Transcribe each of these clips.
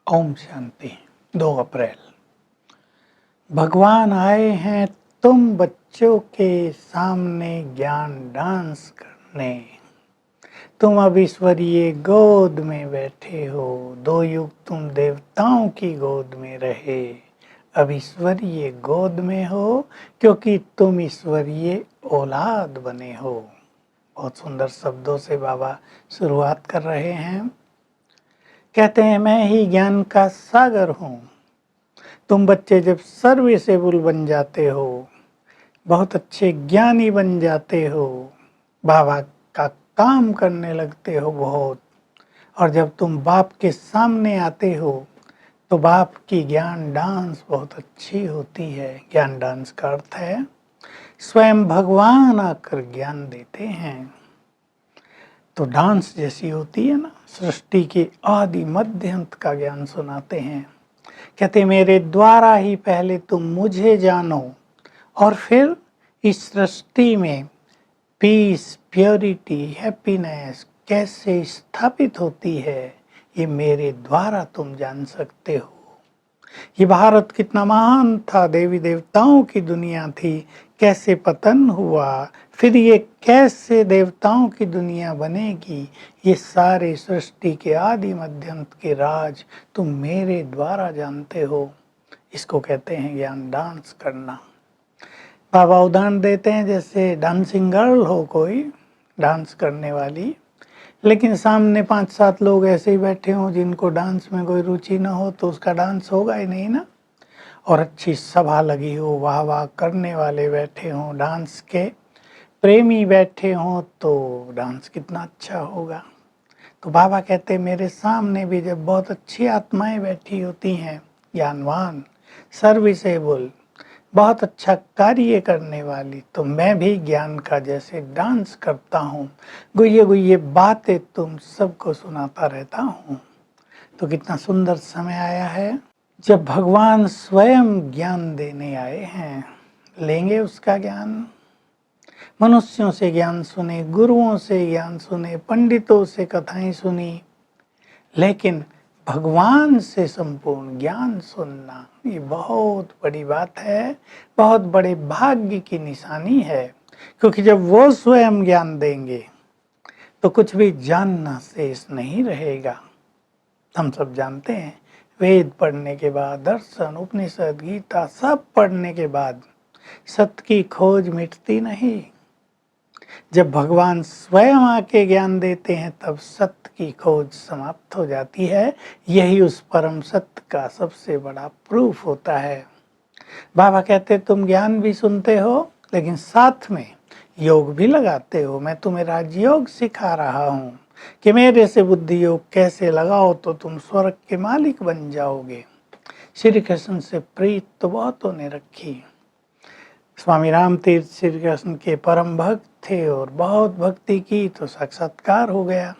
ओम शांति। 2 अप्रैल। भगवान आए हैं तुम बच्चों के सामने ज्ञान डांस करने। तुम अब ईश्वरीय गोद में बैठे हो। 2 युग तुम देवताओं की गोद में रहे, अब ईश्वरीय गोद में हो क्योंकि तुम ईश्वरीय औलाद बने हो। बहुत सुंदर शब्दों से बाबा शुरुआत कर रहे हैं। कहते हैं मैं ही ज्ञान का सागर हूँ। तुम बच्चे जब सर्विसेबल बन जाते हो, बहुत अच्छे ज्ञानी बन जाते हो, बाबा का काम करने लगते हो बहुत, और जब तुम बाप के सामने आते हो तो बाप की ज्ञान डांस बहुत अच्छी होती है। ज्ञान डांस का अर्थ है स्वयं भगवान आकर ज्ञान देते हैं। तो डांस जैसी होती है ना, सृष्टि के आदि मध्य अंत का ज्ञान सुनाते हैं। कहते मेरे द्वारा ही पहले तुम मुझे जानो और फिर इस सृष्टि में पीस, प्योरिटी, हैप्पीनेस कैसे स्थापित होती है, ये मेरे द्वारा तुम जान सकते हो। ये भारत कितना महान था, देवी देवताओं की दुनिया थी, कैसे पतन हुआ, फिर ये कैसे देवताओं की दुनिया बनेगी, ये सारे सृष्टि के आदि मध्यंत के राज तुम मेरे द्वारा जानते हो। इसको कहते हैं ज्ञान डांस करना। बाबा उदाहरण देते हैं जैसे डांसिंग गर्ल हो कोई डांस करने वाली, लेकिन सामने 5-7 लोग ऐसे ही बैठे हों जिनको डांस में कोई रुचि ना हो तो उसका डांस होगा ही नहीं ना। और अच्छी सभा लगी हो, वाह वाह करने वाले बैठे हों, डांस के प्रेमी बैठे हों तो डांस कितना अच्छा होगा। तो बाबा कहते मेरे सामने भी जब बहुत अच्छी आत्माएं बैठी होती हैं, ज्ञानवान, सर्विसेबल, बहुत अच्छा कार्य करने वाली, तो मैं भी ज्ञान का जैसे डांस करता हूँ, गुये गुये बातें तुम सबको सुनाता रहता हूँ। तो कितना सुंदर समय आया है जब भगवान स्वयं ज्ञान देने आए हैं। लेंगे उसका ज्ञान। मनुष्यों से ज्ञान सुने, गुरुओं से ज्ञान सुने, पंडितों से कथाएं सुनी, लेकिन भगवान से संपूर्ण ज्ञान सुनना ये बहुत बड़ी बात है, बहुत बड़े भाग्य की निशानी है। क्योंकि जब वो स्वयं ज्ञान देंगे तो कुछ भी जानना शेष नहीं रहेगा। हम सब जानते हैं वेद पढ़ने के बाद, दर्शन, उपनिषद, गीता सब पढ़ने के बाद सत्य की खोज मिटती नहीं। जब भगवान स्वयं आके ज्ञान देते हैं तब सत्य की खोज समाप्त हो जाती है। यही उस परम सत्य का सबसे बड़ा प्रूफ होता है। बाबा कहते तुम ज्ञान भी सुनते हो लेकिन साथ में योग भी लगाते हो। मैं तुम्हें राजयोग सिखा रहा हूँ कि मेरे से बुद्धि योग कैसे लगाओ तो तुम स्वर्ग के मालिक बन जाओगे। श्री कृष्ण से प्रीत तो बहुतों ने रखी। स्वामी राम तीर्थ श्री कृष्ण के परम भक्त थे और बहुत भक्ति की तो साक्षात्कार हो गया।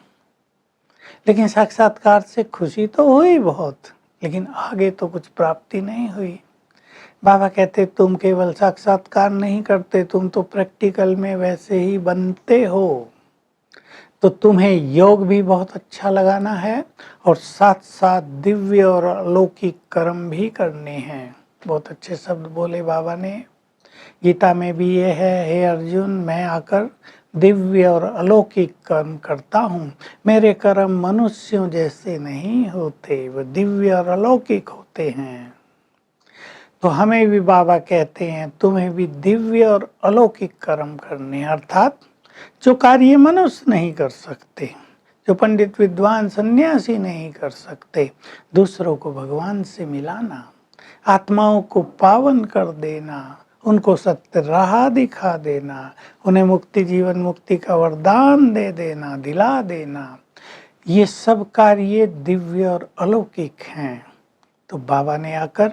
लेकिन साक्षात्कार से खुशी तो हुई बहुत, लेकिन आगे तो कुछ प्राप्ति नहीं हुई। बाबा कहते तुम केवल साक्षात्कार नहीं करते, तुम तो प्रैक्टिकल में वैसे ही बनते हो। तो तुम्हें योग भी बहुत अच्छा लगाना है और साथ साथ दिव्य और अलौकिक कर्म भी करने हैं। बहुत अच्छे शब्द बोले बाबा ने। गीता में भी ये है, हे अर्जुन मैं आकर दिव्य और अलौकिक कर्म करता हूँ। मेरे कर्म मनुष्यों जैसे नहीं होते, वो दिव्य और अलौकिक होते हैं। तो हमें भी बाबा कहते हैं तुम्हें भी दिव्य और अलौकिक कर्म करने, अर्थात जो कार्य मनुष्य नहीं कर सकते, जो पंडित विद्वान सन्यासी नहीं कर सकते, दूसरों को भगवान से मिलाना, आत्माओं को पावन कर देना, उनको सत्य राह दिखा देना, उन्हें मुक्ति जीवन मुक्ति का वरदान दे देना, दिला देना, ये सब कार्य दिव्य और अलौकिक हैं। तो बाबा ने आकर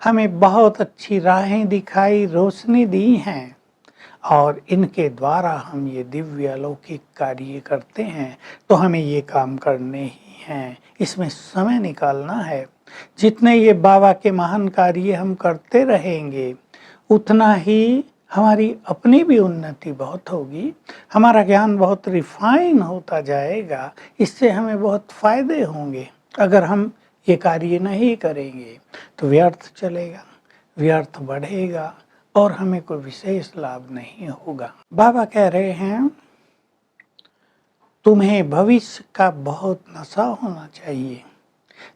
हमें बहुत अच्छी राहें दिखाई, रोशनी दी हैं और इनके द्वारा हम ये दिव्य अलौकिक कार्य करते हैं। तो हमें ये काम करने ही हैं, इसमें समय निकालना है। जितने ये बाबा के महान कार्य हम करते रहेंगे उतना ही हमारी अपनी भी उन्नति बहुत होगी, हमारा ज्ञान बहुत रिफाइन होता जाएगा, इससे हमें बहुत फायदे होंगे। अगर हम ये कार्य नहीं करेंगे तो व्यर्थ चलेगा, व्यर्थ बढ़ेगा और हमें कोई विशेष लाभ नहीं होगा। बाबा कह रहे हैं तुम्हें भविष्य का बहुत नशा होना चाहिए।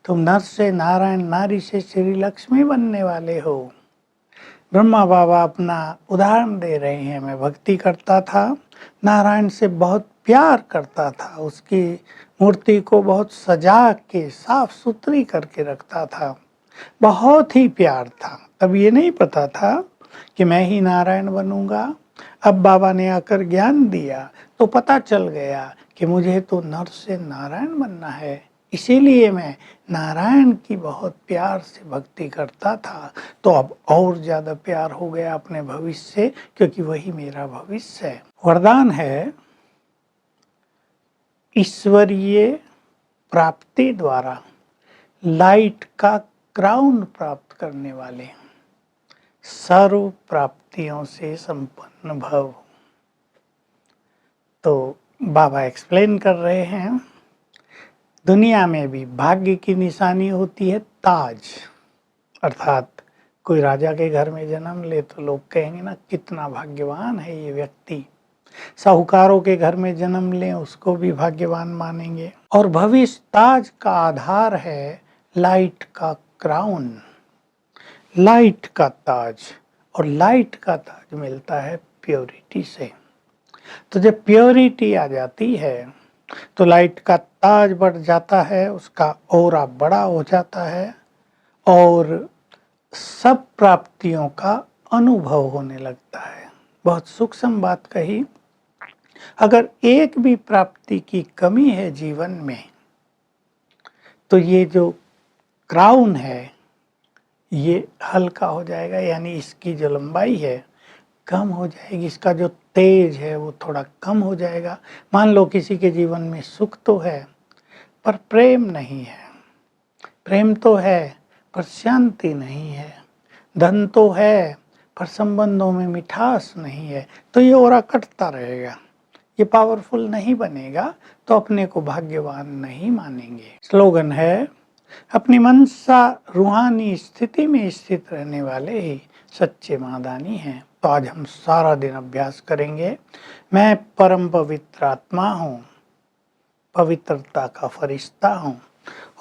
तुम नर से नारायण, नारी से श्री लक्ष्मी बनने वाले हो। ब्रह्मा बाबा अपना उदाहरण दे रहे हैं, मैं भक्ति करता था, नारायण से बहुत प्यार करता था, उसकी मूर्ति को बहुत सजा के साफ सुथरी करके रखता था, बहुत ही प्यार था। तब ये नहीं पता था कि मैं ही नारायण बनूंगा। अब बाबा ने आकर ज्ञान दिया तो पता चल गया कि मुझे तो नर से नारायण बनना है, इसीलिए मैं नारायण की बहुत प्यार से भक्ति करता था। तो अब और ज्यादा प्यार हो गया अपने भविष्य से, क्योंकि वही मेरा भविष्य है। वरदान है ईश्वरीय प्राप्ति द्वारा लाइट का क्राउन प्राप्त करने वाले, सर्व प्राप्तियों से संपन्न भव। तो बाबा एक्सप्लेन कर रहे हैं दुनिया में भी भाग्य की निशानी होती है ताज, अर्थात कोई राजा के घर में जन्म ले तो लोग कहेंगे ना कितना भाग्यवान है ये व्यक्ति। साहूकारों के घर में जन्म ले उसको भी भाग्यवान मानेंगे। और भविष्य ताज का आधार है लाइट का क्राउन, लाइट का ताज। और लाइट का ताज मिलता है प्योरिटी से। तो जब प्योरिटी आ जाती है तो लाइट का ताज बढ़ जाता है, उसका ऑरा बड़ा हो जाता है और सब प्राप्तियों का अनुभव होने लगता है। बहुत सूक्ष्म बात कही, अगर एक भी प्राप्ति की कमी है जीवन में तो ये जो क्राउन है ये हल्का हो जाएगा, यानी इसकी जो लंबाई है कम हो जाएगी, इसका जो तेज है वो थोड़ा कम हो जाएगा। मान लो किसी के जीवन में सुख तो है पर प्रेम नहीं है, प्रेम तो है पर शांति नहीं है, धन तो है पर संबंधों में मिठास नहीं है, तो ये ओरा कटता रहेगा, ये पावरफुल नहीं बनेगा, तो अपने को भाग्यवान नहीं मानेंगे। स्लोगन है अपनी मनसा रूहानी स्थिति में स्थित रहने वाले ही सच्चे मादानी हैं। तो आज हम सारा दिन अभ्यास करेंगे, मैं परम पवित्र आत्मा हूँ, पवित्रता का फरिश्ता हूँ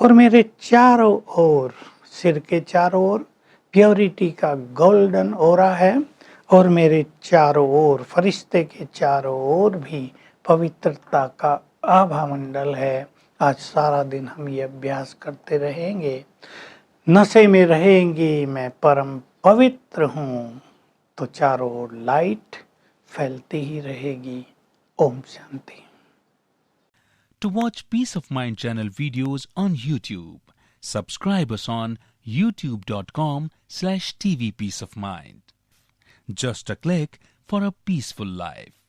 और मेरे चारों ओर, सिर के चारों ओर प्योरिटी का गोल्डन ओरा है और मेरे चारों ओर, फरिश्ते के चारों ओर भी पवित्रता का आभा मंडल है। आज सारा दिन हम ये अभ्यास करते रहेंगे, नशे में रहेंगे, मैं परम पवित्र हूँ, तो चारों ओर लाइट फैलती ही रहेगी। Om Shanti. To watch Peace of Mind channel videos on YouTube, subscribe us on youtube.com/tvpeaceofmind. Just a click for a peaceful life.